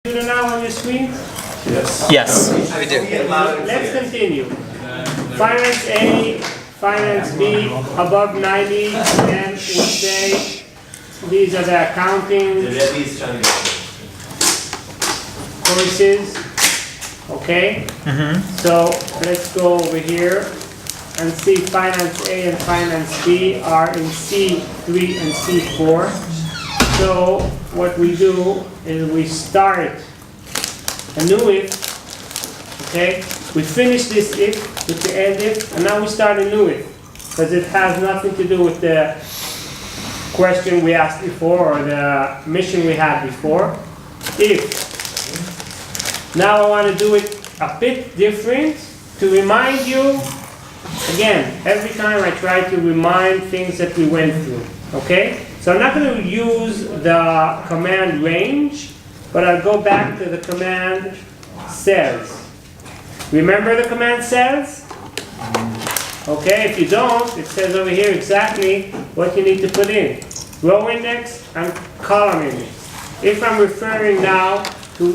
computer now on your screen? Yes. We do. Let's continue. Finance A, Finance B, above 90, and we say these are the accounting courses. Okay? So let's go over here and see Finance A and Finance B are in C3 and C4. So what we do is we start a new if, okay? We finish this if with the end if, and now we start a new if, because it has nothing to do with the question we asked before or the mission we had before. If. Now I want to do it a bit different to remind you, again, every time I try to remind things that we went through, okay? So I'm not going to use the command range, but I'll go back to the command cells. Remember the command cells? Okay, if you don't, it says over here exactly what you need to put in. Row index and column index. If I'm referring now to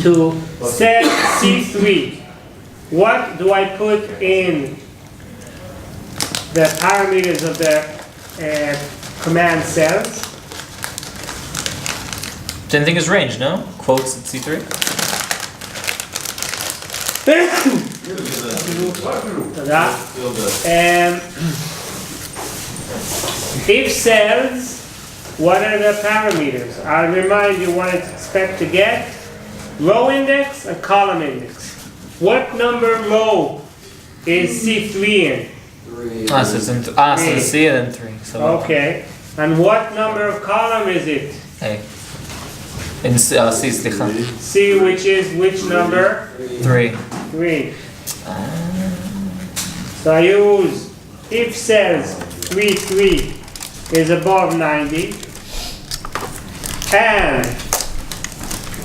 to cell C3, what do I put in the parameters of the command cells? Same thing as range, no? Quotes at C3? If cells, what are the parameters? I'll remind you what I expect to get. Row index and column index. What number row is C3 in? So it's in so it's C and then 3. So Okay. And what number of column is it? A. In C, slicha. C, which is which number? 3. 3. So I use if cells 3 is above 90 and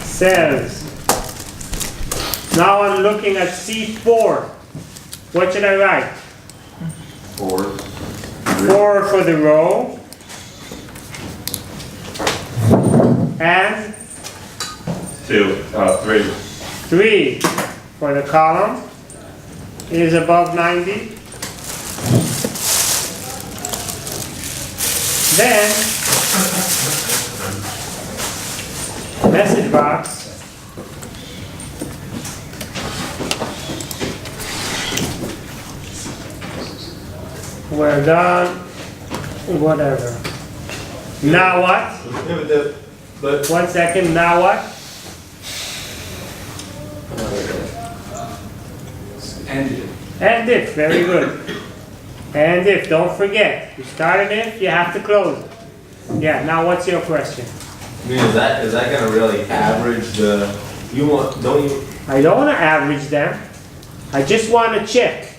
cells. Now I'm looking at C4. What should I write? 4. 4 for the row and 3. 3 for the column is above 90. Then message box we're done, whatever. Now what? But 1 second, now what? And if, very good. And if, don't forget, you started if, you have to close it. Yeah, now what's your question? I mean, is that gonna really average the? Don't you? I don't want to average them. I just want to check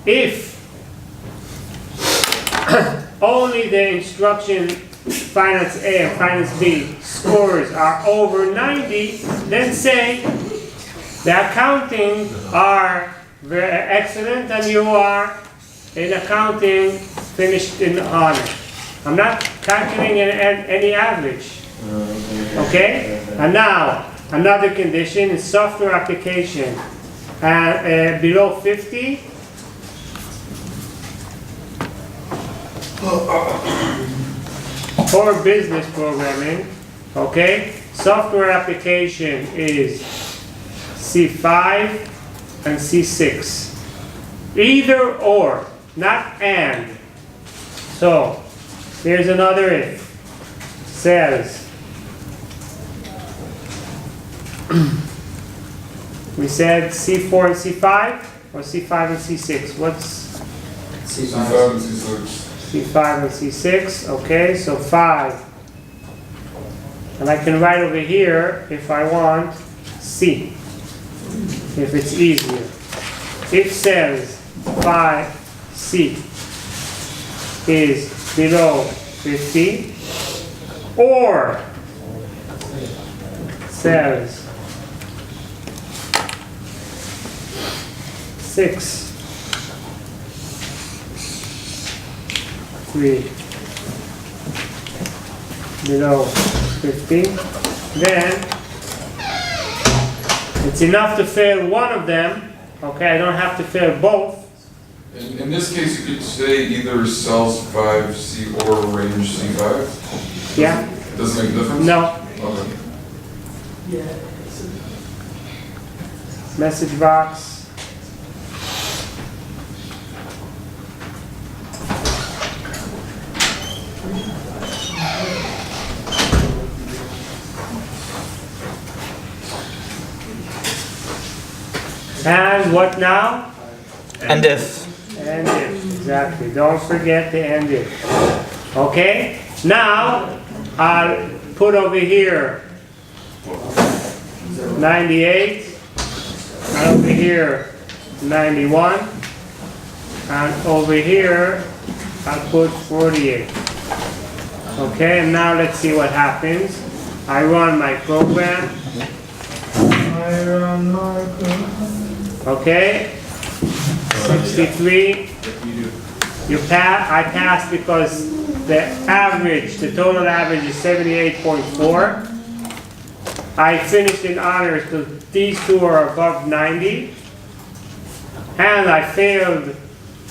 if only the instruction Finance A and Finance B scores are over 90, then say the accounting are very excellent and you are in accounting finished in honor. I'm not calculating any average. Okay? And now, another condition is software application. Below 50, for business programming, okay? Software application is C5 and C6. Either or, not and. So, here's another if. Says, we said C4 and C5, or C5 and C6? What's C5 and C6? Okay, so 5. And I can write over here, if I want, C, if it's easier. If cells 5C is below 50, or cells 6, 3 below 50. Then it's enough to fail one of them. Okay, I don't have to fail both. In this case, you could say either cell C5, C or range C5. Yeah? Doesn't make a difference? No. Okay. Message box. And what now? And if. And if, exactly. Don't forget the and if. Okay? Now, I'll put over here 98, and over here 91, and over here I'll put 48. Okay, and now let's see what happens. I run my program. Okay, 63. I passed because the average, the total average is 78.4. I finished in honors because these two are above 90. And I failed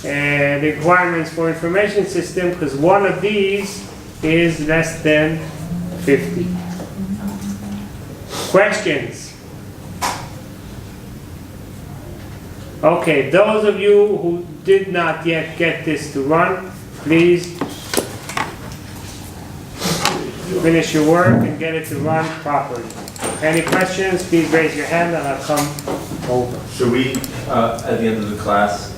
the requirements for information system because one of these is less than 50. Questions? Okay, those of you who did not yet get this to run, please finish your work and get it to run properly. Any questions, please raise your hand and I'll come over. Should we, at the end of the class,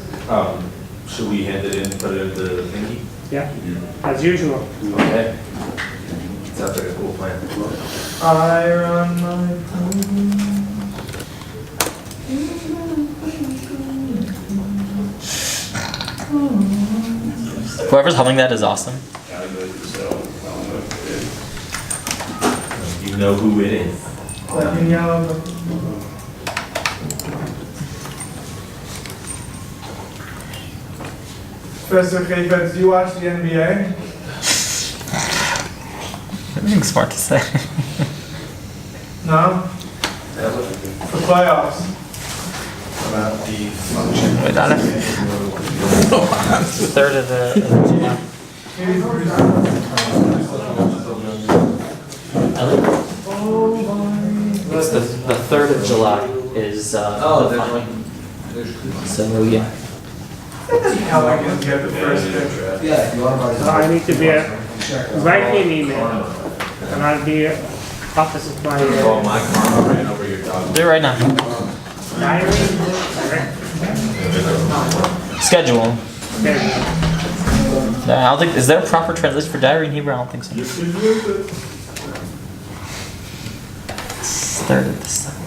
should we hand it in, put it into the thingy? Yeah, as usual. Okay. Sounds like a cool plan. I run my Whoever's humming that is awesome. You know who it is. Let me yell. Professor Hayfetz, do you watch the NBA? Anything smart to say. No? The playoffs. About the function. Wait, Alex. Third of the July. It's the 3rd of July is the final. So yeah. How long did you get the first pitch? Yeah, if you want to. So I need to be write me an email and I'll be opposite my Oh, my car ran over your dog. Do it right now. diary. Schedule. There. I don't think, is there a proper translation for diary in Hebrew? I don't think so. It's 3rd of the 7th.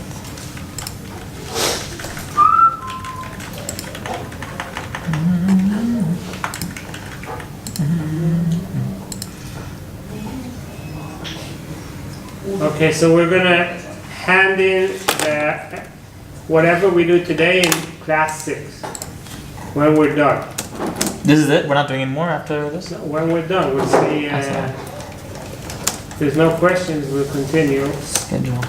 Okay, so we're gonna hand in whatever we do today in class 6 when we're done. This is it? We're not doing any more after this? When we're done, we'll see. If there's no questions, we'll continue. Schedule.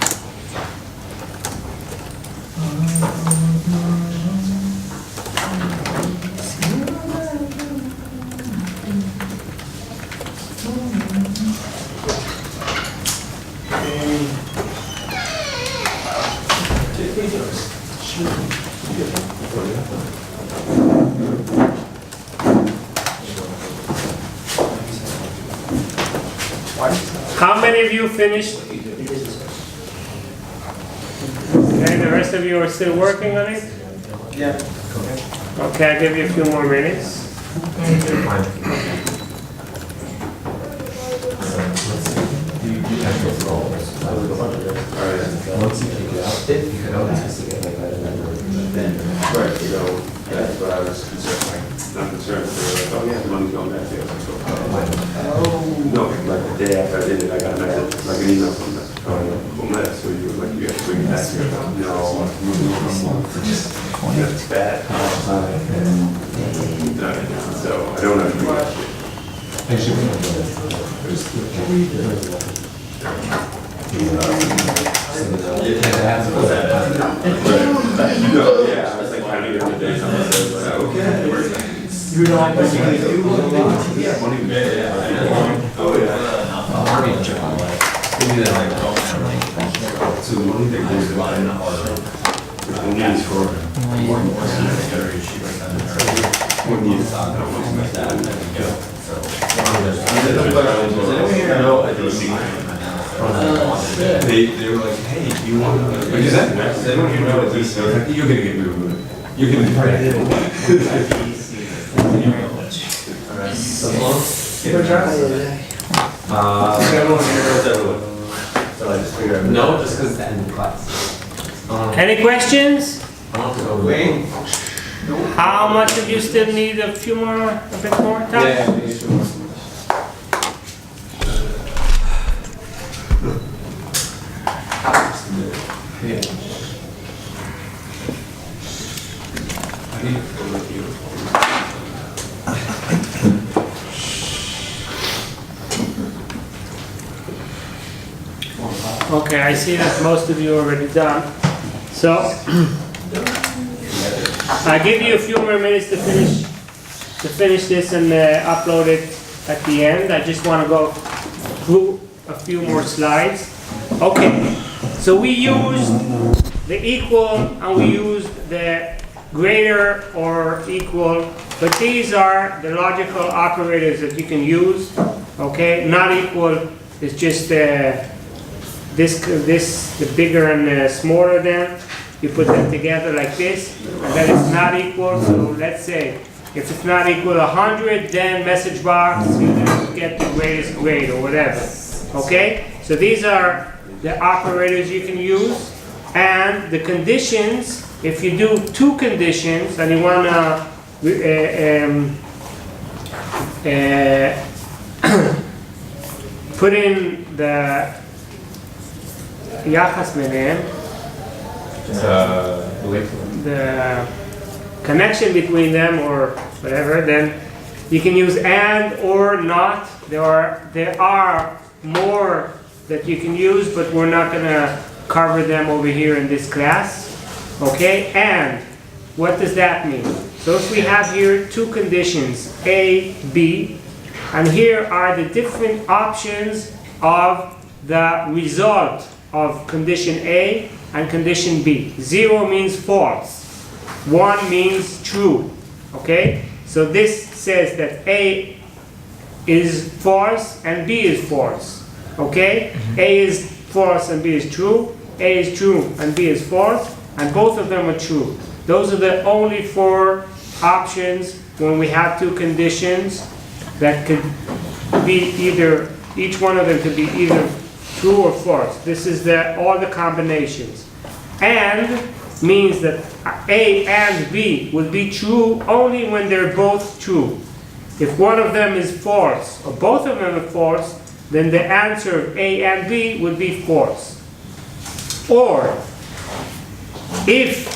How many of you finished? Okay, the rest of you are still working on it? Yeah. Okay, I'll give you a few more minutes. Right, you know, that's what I was concerned, like, not concerned, like, oh yeah, the money's going back there. No, like the day after I did it, I got a message, like an email from that, so you were like, you have to bring it back here. No, that's bad. So I don't have to do that shit. Yeah, I was like, I need to do something. Okay. Oh, yeah. Army in Japan. So the money that goes to one is for 1 year. They were like, hey, do you want to? Because they don't even know what this is. You're gonna get moved. You're gonna No, just because it's the end of the class. Any questions? Wayne? How much of you still need a bit more time? Okay, I see that most of you are already done. So, I'll give you a few more minutes to finish this and upload it at the end. I just want to go through a few more slides. Okay, so we used the equal and we used the greater or equal, but these are the logical operators that you can use. Okay, not equal is just the bigger and the smaller than. You put them together like this, and then it's not equal. So let's say if it's not equal to 100, then message box, you get the greatest grade or whatever. Okay? So these are the operators you can use. And the conditions, if you do two conditions and you want to put in the יחס ביניהם, the connection between them or whatever, then you can use and or not. There are more that you can use, but we're not going to cover them over here in this class. Okay, and what does that mean? So if we have here two conditions, A, B, and here are the different options of the result of condition A and condition B. 0 means false. 1 means true. Okay? So this says that A is false and B is false. Okay? A is false and B is true. A is true and B is false. And both of them are true. Those are the only 4 options when we have two conditions that could be either, each one of them could be either true or false. This is all the combinations. And means that A and B will be true only when they're both true. If one of them is false or both of them are false, then the answer of A and B would be false. Or if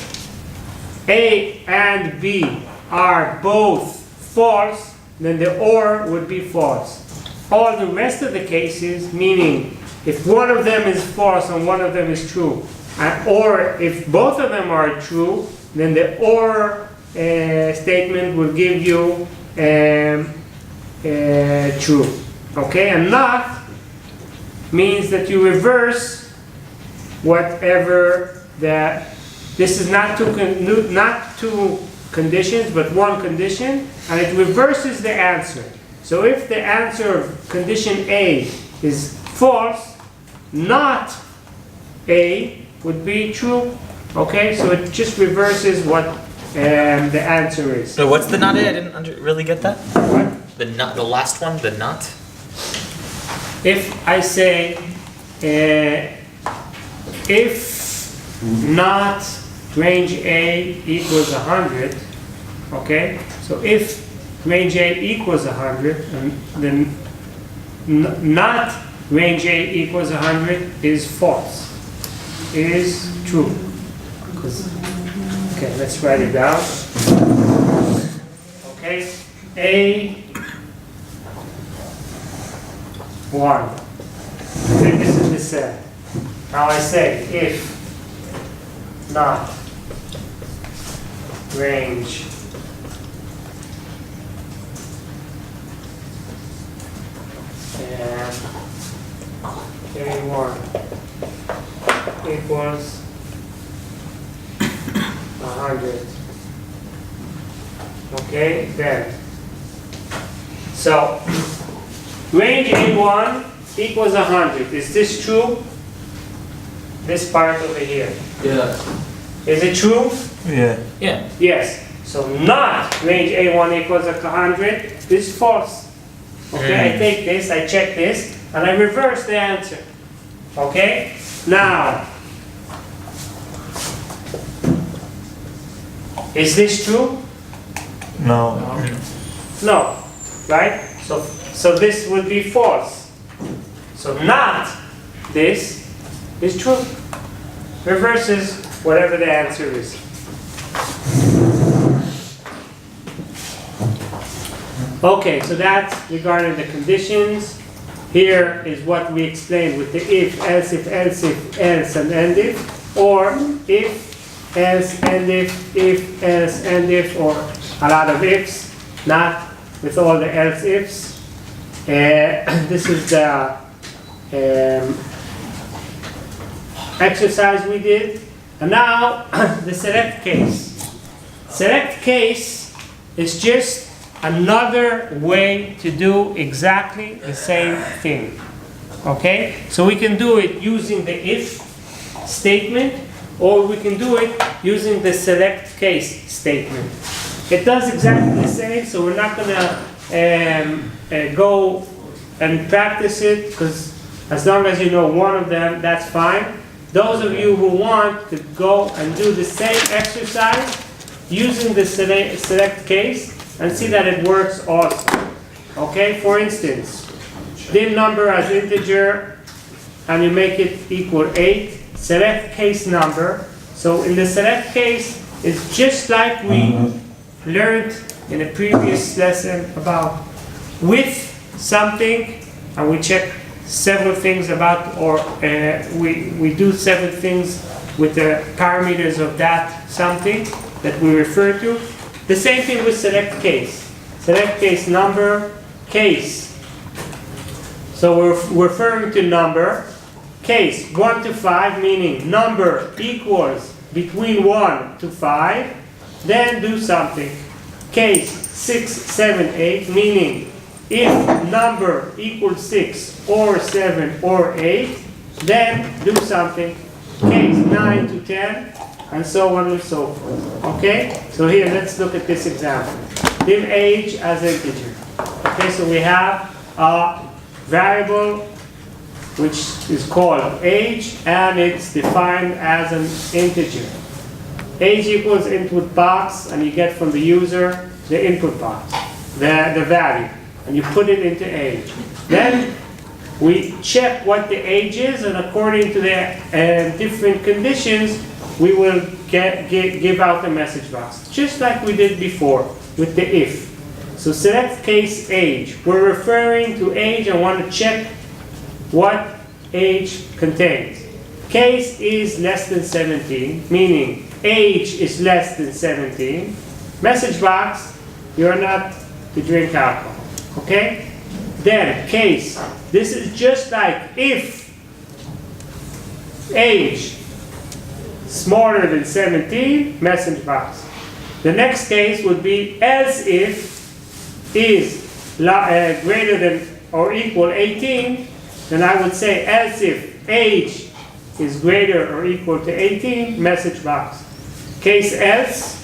A and B are both false, then the OR would be false. All the rest of the cases, meaning if one of them is false and one of them is true, or if both of them are true, then the OR statement will give you true. Okay, and not means that you reverse whatever this is not two conditions, but one condition, and it reverses the answer. So if the answer of condition A is false, not A would be true. Okay, so it just reverses what the answer is. So what's the not A? I didn't really get that. What? The not, the last one, the not. If I say if not range A equals 100, okay, so if range A equals 100, then not range A equals 100 is false, is true. Okay, let's write it down. Okay, A 1. Then this is the set. Now I say if not range and K1 equals 100. Okay, then. So, range A1 equals 100. Is this true? This part over here. Yeah. Is it true? Yeah. Yeah. Yes. So not range A1 equals 100 is false. Okay, I take this, I check this, and I reverse the answer. Okay? Now, is this true? No. No. Right? So this would be false. So not this is true. Reverses whatever the answer is. Okay, so that's regarding the conditions. Here is what we explained with the if, else, and end if, or if, else, end if, else, end if, or a lot of ifs, not with all the else ifs. This is the exercise we did. And now the select case. Select case is just another way to do exactly the same thing. Okay? So we can do it using the if statement, or we can do it using the select case statement. It does exactly the same, so we're not gonna go and practice it, because as long as you know one of them, that's fine. Those of you who want to go and do the same exercise using the select case and see that it works also. Okay, for instance, div number as integer and you make it equal 8, select case number. So in the select case, it's just like we learned in a previous lesson about with something, and we check several things about, or we do several things with the parameters of that something that we refer to. The same thing with select case. Select case number, case. So we're referring to number. Case 1 to 5, meaning number equals between 1 to 5, then do something. Case 6, 7, 8, meaning if number equals 6 or 7 or 8, then do something. Case 9 to 10, and so on and so forth. Okay? So here, let's look at this example. Div age as integer. Okay, so we have a variable which is called age, and it's defined as an integer. Age equals input box, and you get from the user the input box, the value, and you put it into age. Then we check what the age is, and according to the different conditions, we will give out the message box, just like we did before with the if. So select case age. We're referring to age and want to check what age contains. Case is less than 17, meaning age is less than 17. Message box, you're not to drink alcohol. Okay? Then case, this is just like if age smaller than 17, message box. The next case would be else if is greater than or equal 18, then I would say else if age is greater or equal to 18, message box. Case else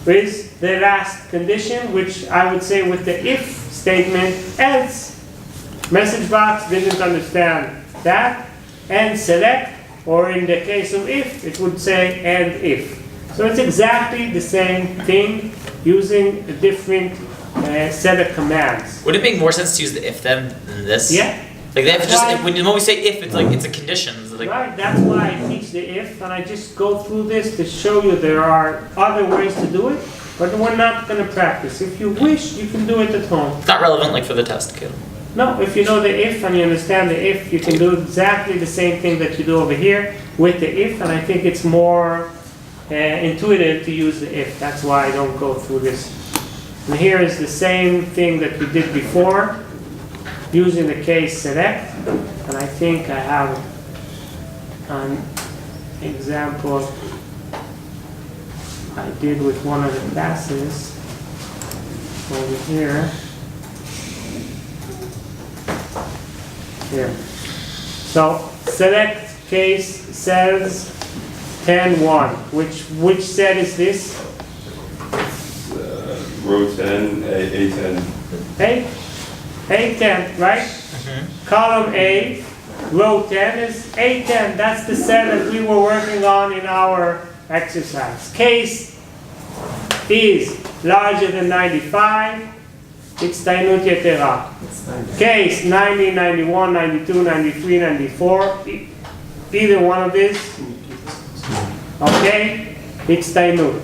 is the last condition, which I would say with the if statement, else. Message box didn't understand that, and select, or in the case of if, it would say and if. So it's exactly the same thing using a different set of commands. Would it make more sense to use the if then than this? Yeah. Like they have to That's why- just when we say if, it's like it's a condition. It's like Right, that's why I teach the if, and I just go through this to show you there are other ways to do it, but we're not going to practice. If you wish, you can do it at home. it's not relevant like for the test, Caleb. No, if you know the if and you understand the if, you can do exactly the same thing that you do over here with the if, and I think it's more intuitive to use the if. That's why I don't go through this. And here is the same thing that we did before, using the case select, and I think I have an example I did with one of the classes over here. Here. So select case says 10-1. Which set is this? Row 10, A10. A10, right? Column A, row 10 is A10. That's the set that we were working on in our exercise. Case is larger than 95. הצטיינות יתרה. Case 90, 91, 92, 93, 94. Either one of these. Okay? הצטיינות.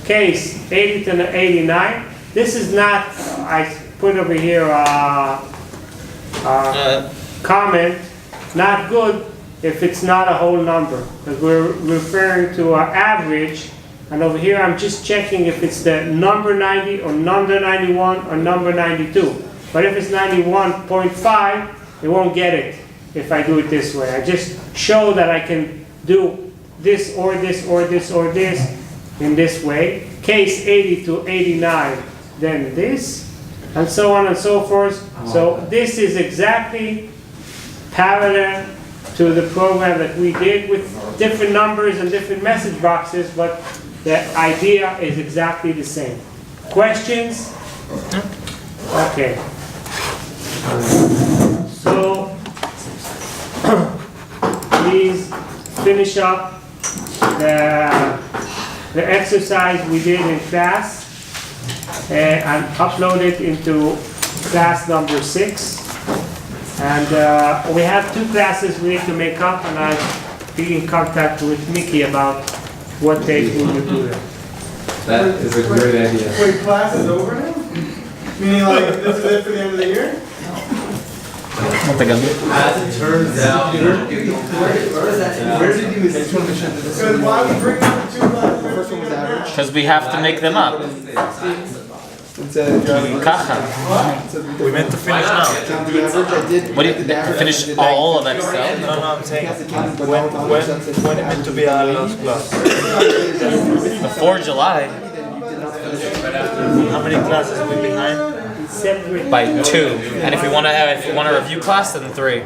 Case 80 to 89. This is not, I put over here comment, not good if it's not a whole number. Because we're referring to our average. And over here, I'm just checking if it's the number 90 or number 91 or number 92. But if it's 91.5, it won't get it if I do it this way. I just show that I can do this or this or this or this in this way. Case 80 to 89, then this, and so on and so forth. So this is exactly parallel to the program that we did with different numbers and different message boxes, but the idea is exactly the same. Questions? Okay. So, please finish up the exercise we did in class and upload it into class number 6. And we have 2 classes we need to make up, and I'll be in contact with Mickey about what date we will do that. That is a great idea. Wait, class is over now? Meaning like, this is it for the end of the year? As it turns out, where did you Because why would we bring up the 2 classes? The first one was average. Because we have to make them up. Kacha. We meant to finish now. What do you finish all of Excel? No, I'm saying when it meant to be our last class. Before July How many classes are we behind? Separate. by 2, and if we want to review class, then 3.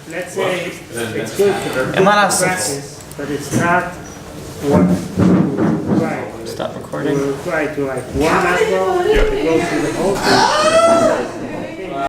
Let's say it's good to It might have practice, but it's not what we require. Stop recording. We require to like one macro, to go through the whole thing.